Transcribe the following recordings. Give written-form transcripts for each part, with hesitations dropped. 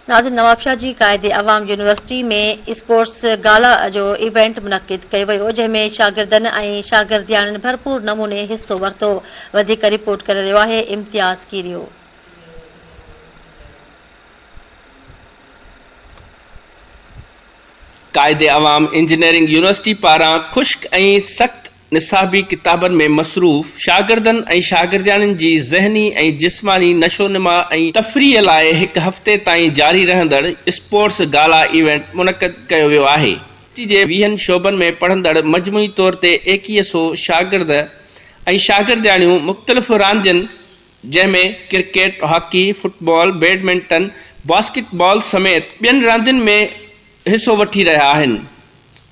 नाज़िम, नवाबशाह जी क़ाइदे अवाम यूनिवर्सिटी में स्पोर्ट्स गाला जो इवेंट मुनक़िद कयो वियो, जंहिंमें शागिर्दनि ऐं शागिर्दियाणनि भरपूर नमूने हिस्सो वरितो। वधीक रिपोर्ट करे रहियो आहे इम्तियाज़ कीरियो। क़ाइदे अवाम इंजीनियरिंग यूनिवर्सिटी पारां खुश्क ऐं सख़्त निसाबी किताबनि में मसरूफ़ शागिर्दनि ऐं शागिर्दियाणनि जी ज़हनी ऐं जिस्मानी नशोनुमा ऐं तफ़रीह लाइ हिकु हफ़्ते ताईं जारी रहंदड़ स्पोर्ट्स गाला इवेंट मुनक़िद कयो वियो आहे। यूनिवर्सिटी जे 20 शोबनि में पढ़ंदड़ मजमूई तौर ते 2100 शागिर्द ऐं शागिर्दियाणियूं मुख़्तलिफ़ रांदियुनि जंहिंमें cricket, hockey, football, badminton, basketball समेत ॿियनि रांदियुनि में हिस्सो वठी रहिया आहिनि।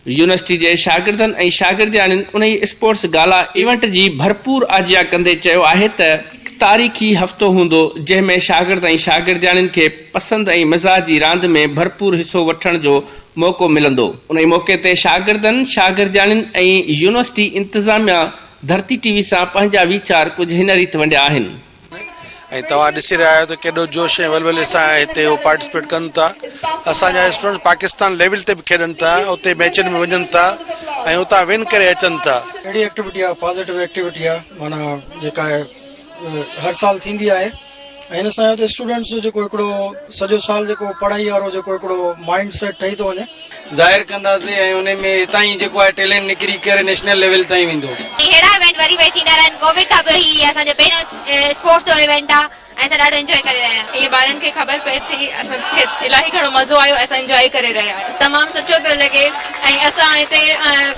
यूनिवर्सिटी जे शागिर्दनि ऐं शागिर्दियाणियुनि उन स्पोर्ट्स गाला इवेंट जी भरपूर आजिया कंदे चयो आहे त तारीख़ी हफ़्तो हूंदो जंहिंमें शागिर्द ऐं शागिर्दियाणियुनि खे पसंदि ऐं मिज़ाजी रांदि में भरपूर हिस्सो वठण जो मौक़ो मिलंदो। उन मौक़े ते शागिर्दनि, शागिर्दियाणियुनि ऐं यूनिवर्सिटी इंतिज़ामिया धरती टीवी सां पंहिंजा वीचार कुझु हिन रीति वंडिया आहिनि। ऐं तव्हां ॾिसी रहिया आहियो त केॾो जोश ऐं वलवले सां हिते उहो पार्टिसिपेट कनि था। असांजा स्टूडेंट पाकिस्तान लेवल ते बि खेॾनि था, उते मैचनि में वञनि था ऐं उतां विन करे अचनि था। अहिड़ी एक्टिविटी आहे, पॉज़िटिव एक्टिविटी आहे, माना जेका आहे हर साल थींदी आहे। ऐं हिन सां हुते स्टूडेंट्स जो जेको हिकिड़ो सॼो साल जेको पढ़ाई वारो जेको हिकिड़ो माइंड सेट ठही थो वञे ज़ाहिर कंदासीं ऐं उन में हितां ई जेको आहे टैलेंट निकिरी करे नेशनल लेवल ताईं वेंदो। अहिड़ा इवेंट वरी वरी थींदा रहनि। कोविड खां पोइ ही असांजो पहिरियों स्पोर्ट्स जो इवेंट आहे ऐं असां ॾाढो एंजॉय करे रहिया आहियूं। ईअं ॿारनि खे ख़बर पए थी, असांखे इलाही घणो मज़ो आयो, असां एंजॉय करे रहिया आहियूं। तमामु सुठो पियो लॻे ऐं असां हिते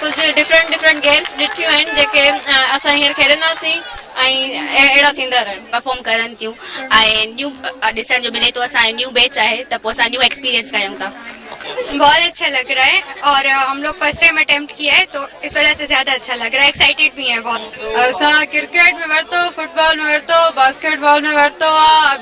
कुझु डिफरेंट गेम्स ॾिठियूं आहिनि जेके असां हींअर खेॾंदासीं ऐं अहिड़ा थींदा रहनि। परफॉर्म करनि थियूं ऐं न्यू ॾिसण जो मिले थो। असांजो न्यू बैच आहे त पोइ असां न्यू एक्सपीरियंस कयूं था। बहुत अच्छा लग रहा है और हम लोग फर्स्ट टाइम अटेम्प्ट किया है तो इस वजह से ज़्यादा अच्छा लग रहा है, एक्साइटेड भी है बहुत। असां क्रिकेट में वरितो, फुटबॉल में वरितो, बास्केटबॉल में वरितो,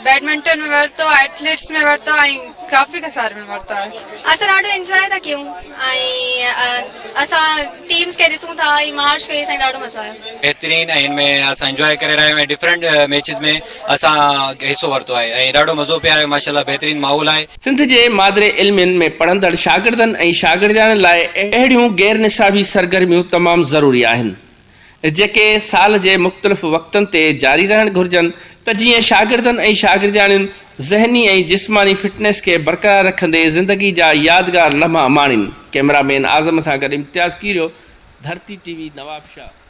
बैडमिंटन में वरितो, एथलीट्स में वरितो ऐं काफ़ी सारे में वरितो आहे। असां ॾाढो एंजॉय था कयूं ऐं असां टीम्स खे ॾिसूं था ऐं मार्च कई, असांखे ॾाढो मज़ो आयो। बहितरीन ऐं हिनमें असां एंजॉय करे रहिया आहियूं ऐं डिफरेंट मैचिस में असां हिस्सो वरितो आहे ऐं ॾाढो मज़ो पियो आयो। माशाल्लाह बहितरीन माहौल आहे। सिंध जे मादरे इल्मनि में पढ़ंदड़ शागिर्दनि ऐं शागिर्दियाणनि लाइ अहिड़ियूं गैर निसाबी सरगर्मियूं तमामु ज़रूरी आहिनि जेके साल जे मुख़्तलिफ़ वक़्तनि ते जारी रहणु घुरिजनि त जीअं शागिर्दनि ऐं शागिर्दियाणियुनि ज़हनी ऐं जिस्मानी फिटनेस खे बरक़रार रखंदे ज़िंदगी जा यादगार लम्हा माणीनि। कैमरामैन आज़म सां गॾु इम्तियाज़ कीरियो, धरती टीवी, नवाबशाह।